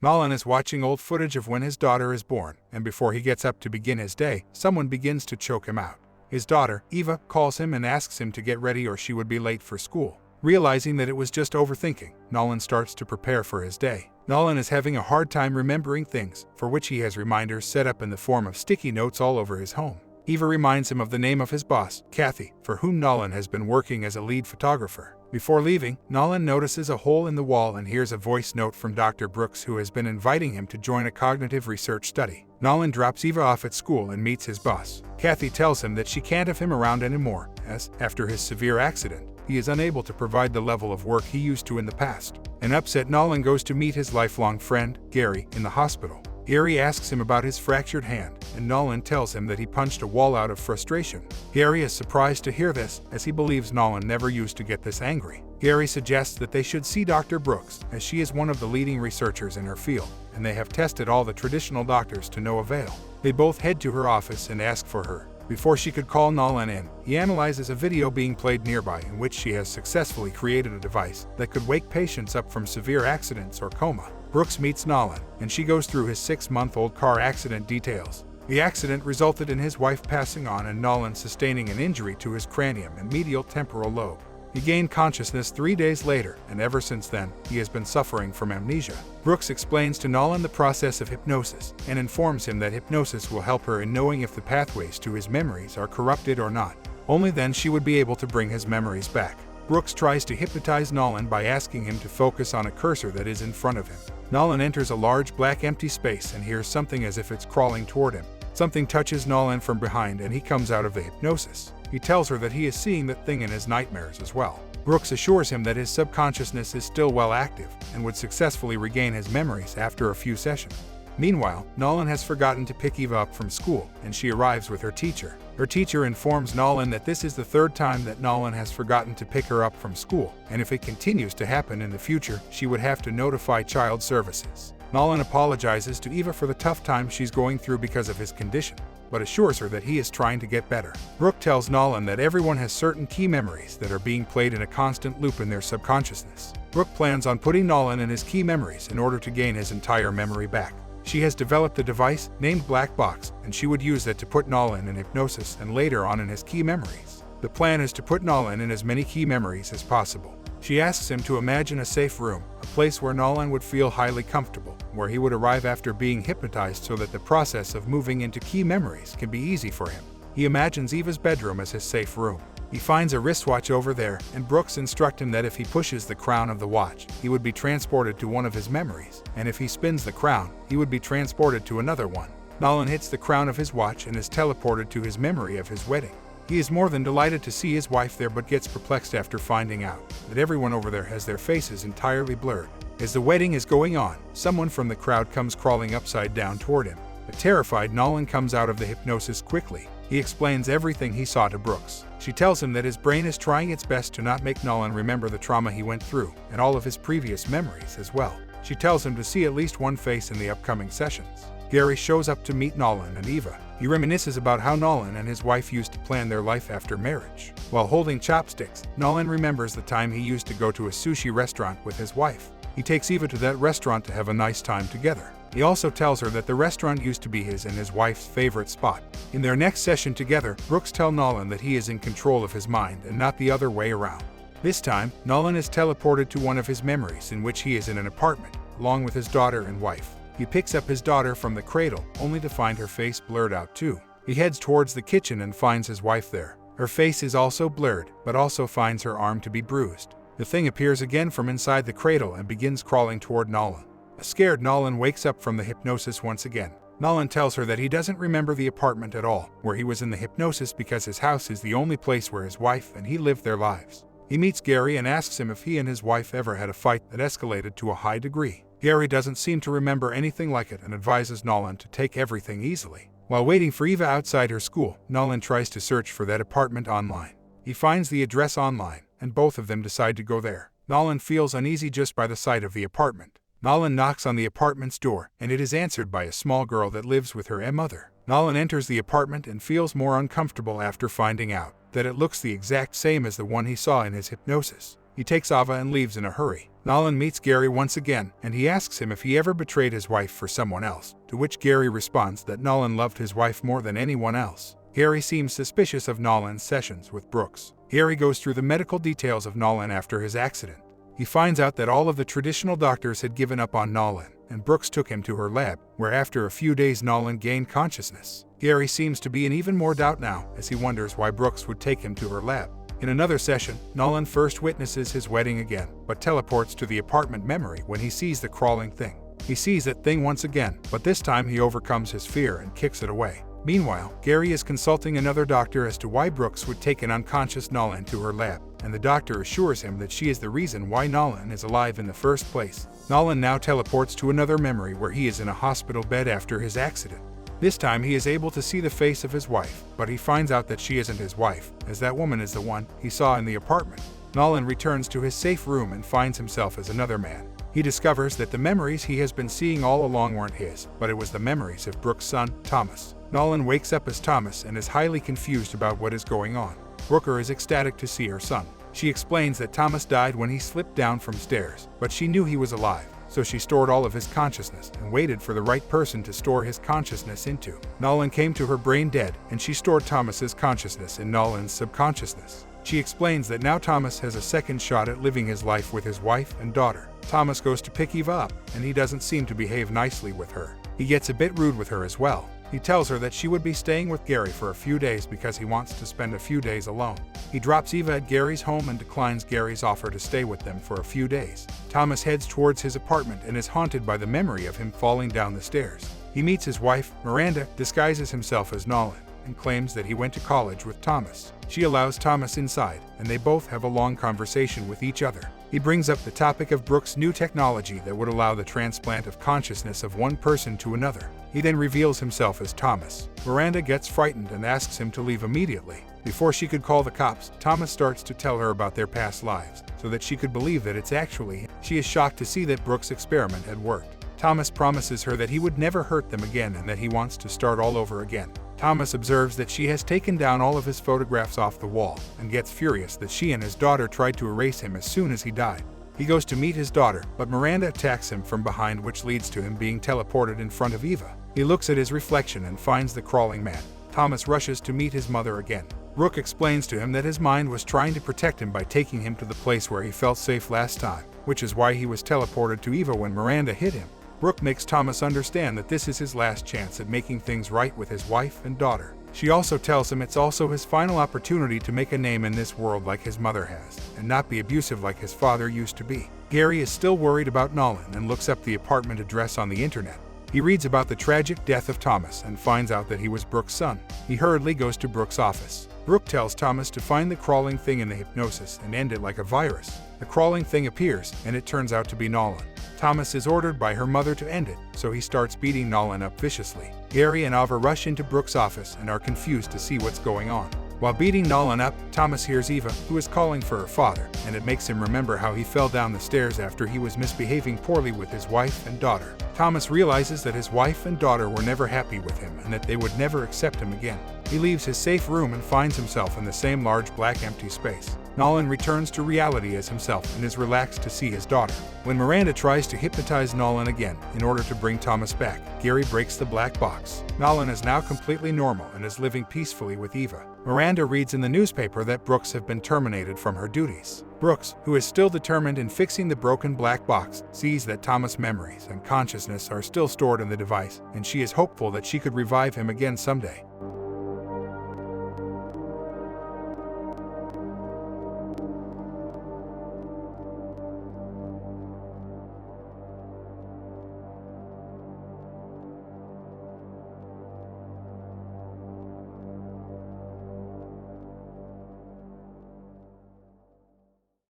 Nolan is watching old footage of when his daughter is born, and before he gets up to begin his day, someone begins to choke him out. His daughter, Eva, calls him and asks him to get ready or she would be late for school. Realizing that it was just overthinking, Nolan starts to prepare for his day. Nolan is having a hard time remembering things, for which he has reminders set up in the form of sticky notes all over his home. Eva reminds him of the name of his boss, Kathy, for whom Nolan has been working as a lead photographer. Before leaving, Nolan notices a hole in the wall and hears a voice note from Dr. Brooks, who has been inviting him to join a cognitive research study. Nolan drops Eva off at school and meets his boss. Kathy tells him that she can't have him around anymore, as, after his severe accident, he is unable to provide the level of work he used to in the past. An upset Nolan goes to meet his lifelong friend, Gary, in the hospital. Gary asks him about his fractured hand, and Nolan tells him that he punched a wall out of frustration. Gary is surprised to hear this, as he believes Nolan never used to get this angry. Gary suggests that they should see Dr. Brooks, as she is one of the leading researchers in her field, and they have tested all the traditional doctors to no avail. They both head to her office and ask for her. Before she could call Nolan in, he analyzes a video being played nearby in which she has successfully created a device that could wake patients up from severe accidents or coma. Brooks meets Nolan, and she goes through his 6-month-old car accident details. The accident resulted in his wife passing on and Nolan sustaining an injury to his cranium and medial temporal lobe. He gained consciousness 3 days later, and ever since then, he has been suffering from amnesia. Brooks explains to Nolan the process of hypnosis, and informs him that hypnosis will help her in knowing if the pathways to his memories are corrupted or not. Only then she would be able to bring his memories back. Brooks tries to hypnotize Nolan by asking him to focus on a cursor that is in front of him. Nolan enters a large black empty space and hears something as if it's crawling toward him. Something touches Nolan from behind and he comes out of the hypnosis. He tells her that he is seeing that thing in his nightmares as well. Brooks assures him that his subconsciousness is still well active and would successfully regain his memories after a few sessions. Meanwhile, Nolan has forgotten to pick Eva up from school, and she arrives with her teacher. Her teacher informs Nolan that this is the 3rd time that Nolan has forgotten to pick her up from school, and if it continues to happen in the future, she would have to notify child services. Nolan apologizes to Eva for the tough time she's going through because of his condition, but assures her that he is trying to get better. Brooke tells Nolan that everyone has certain key memories that are being played in a constant loop in their subconsciousness. Brooke plans on putting Nolan in his key memories in order to gain his entire memory back. She has developed a device named Black Box, and she would use it to put Nolan in hypnosis and later on in his key memories. The plan is to put Nolan in as many key memories as possible. She asks him to imagine a safe room, a place where Nolan would feel highly comfortable, where he would arrive after being hypnotized so that the process of moving into key memories can be easy for him. He imagines Eva's bedroom as his safe room. He finds a wristwatch over there, and Brooks instructs him that if he pushes the crown of the watch, he would be transported to one of his memories, and if he spins the crown, he would be transported to another one. Nolan hits the crown of his watch and is teleported to his memory of his wedding. He is more than delighted to see his wife there, but gets perplexed after finding out that everyone over there has their faces entirely blurred. As the wedding is going on, someone from the crowd comes crawling upside down toward him. But terrified, Nolan comes out of the hypnosis quickly. He explains everything he saw to Brooks. She tells him that his brain is trying its best to not make Nolan remember the trauma he went through, and all of his previous memories as well. She tells him to see at least one face in the upcoming sessions. Gary shows up to meet Nolan and Eva. He reminisces about how Nolan and his wife used to plan their life after marriage. While holding chopsticks, Nolan remembers the time he used to go to a sushi restaurant with his wife. He takes Eva to that restaurant to have a nice time together. He also tells her that the restaurant used to be his and his wife's favorite spot. In their next session together, Brooks tells Nolan that he is in control of his mind and not the other way around. This time, Nolan is teleported to one of his memories in which he is in an apartment, along with his daughter and wife. He picks up his daughter from the cradle, only to find her face blurred out too. He heads towards the kitchen and finds his wife there. Her face is also blurred, but also finds her arm to be bruised. The thing appears again from inside the cradle and begins crawling toward Nolan. A scared Nolan wakes up from the hypnosis once again. Nolan tells her that he doesn't remember the apartment at all, where he was in the hypnosis, because his house is the only place where his wife and he lived their lives. He meets Gary and asks him if he and his wife ever had a fight that escalated to a high degree. Gary doesn't seem to remember anything like it and advises Nolan to take everything easily. While waiting for Eva outside her school, Nolan tries to search for that apartment online. He finds the address online, and both of them decide to go there. Nolan feels uneasy just by the sight of the apartment. Nolan knocks on the apartment's door, and it is answered by a small girl that lives with her mother. Nolan enters the apartment and feels more uncomfortable after finding out that it looks the exact same as the one he saw in his hypnosis. He takes Ava and leaves in a hurry. Nolan meets Gary once again, and he asks him if he ever betrayed his wife for someone else, to which Gary responds that Nolan loved his wife more than anyone else. Gary seems suspicious of Nolan's sessions with Brooks. Gary goes through the medical details of Nolan after his accident. He finds out that all of the traditional doctors had given up on Nolan, and Brooks took him to her lab, where after a few days Nolan gained consciousness. Gary seems to be in even more doubt now, as he wonders why Brooks would take him to her lab. In another session, Nolan first witnesses his wedding again, but teleports to the apartment memory when he sees the crawling thing. He sees that thing once again, but this time he overcomes his fear and kicks it away. Meanwhile, Gary is consulting another doctor as to why Brooks would take an unconscious Nolan to her lab, and the doctor assures him that she is the reason why Nolan is alive in the first place. Nolan now teleports to another memory where he is in a hospital bed after his accident. This time he is able to see the face of his wife, but he finds out that she isn't his wife, as that woman is the one he saw in the apartment. Nolan returns to his safe room and finds himself as another man. He discovers that the memories he has been seeing all along weren't his, but it was the memories of Brooks' son, Thomas. Nolan wakes up as Thomas and is highly confused about what is going on. Brooker is ecstatic to see her son. She explains that Thomas died when he slipped down from stairs, but she knew he was alive, so she stored all of his consciousness and waited for the right person to store his consciousness into. Nolan came to her brain dead, and she stored Thomas's consciousness in Nolan's subconsciousness. She explains that now Thomas has a second shot at living his life with his wife and daughter. Thomas goes to pick Eva up, and he doesn't seem to behave nicely with her. He gets a bit rude with her as well. He tells her that she would be staying with Gary for a few days because he wants to spend a few days alone. He drops Eva at Gary's home and declines Gary's offer to stay with them for a few days. Thomas heads towards his apartment and is haunted by the memory of him falling down the stairs. He meets his wife, Miranda, disguises himself as Nolan, and claims that he went to college with Thomas. She allows Thomas inside, and they both have a long conversation with each other. He brings up the topic of Brooks' new technology that would allow the transplant of consciousness of one person to another. He then reveals himself as Thomas. Miranda gets frightened and asks him to leave immediately. Before she could call the cops, Thomas starts to tell her about their past lives, so that she could believe that it's actually him. She is shocked to see that Brooks' experiment had worked. Thomas promises her that he would never hurt them again and that he wants to start all over again. Thomas observes that she has taken down all of his photographs off the wall and gets furious that she and his daughter tried to erase him as soon as he died. He goes to meet his daughter, but Miranda attacks him from behind, which leads to him being teleported in front of Eva. He looks at his reflection and finds the crawling man. Thomas rushes to meet his mother again. Brooke explains to him that his mind was trying to protect him by taking him to the place where he felt safe last time, which is why he was teleported to Eva when Miranda hit him. Brooke makes Thomas understand that this is his last chance at making things right with his wife and daughter. She also tells him it's also his final opportunity to make a name in this world like his mother has, and not be abusive like his father used to be. Gary is still worried about Nolan and looks up the apartment address on the internet. He reads about the tragic death of Thomas and finds out that he was Brooks' son. He hurriedly goes to Brooks' office. Brooke tells Thomas to find the crawling thing in the hypnosis and end it like a virus. The crawling thing appears, and it turns out to be Nolan. Thomas is ordered by her mother to end it, so he starts beating Nolan up viciously. Gary and Ava rush into Brooks' office and are confused to see what's going on. While beating Nolan up, Thomas hears Eva, who is calling for her father, and it makes him remember how he fell down the stairs after he was misbehaving poorly with his wife and daughter. Thomas realizes that his wife and daughter were never happy with him and that they would never accept him again. He leaves his safe room and finds himself in the same large black empty space. Nolan returns to reality as himself and is relaxed to see his daughter. When Miranda tries to hypnotize Nolan again in order to bring Thomas back, Gary breaks the black box. Nolan is now completely normal and is living peacefully with Eva. Miranda reads in the newspaper that Brooks have been terminated from her duties. Brooks, who is still determined in fixing the broken black box, sees that Thomas' memories and consciousness are still stored in the device, and she is hopeful that she could revive him again someday.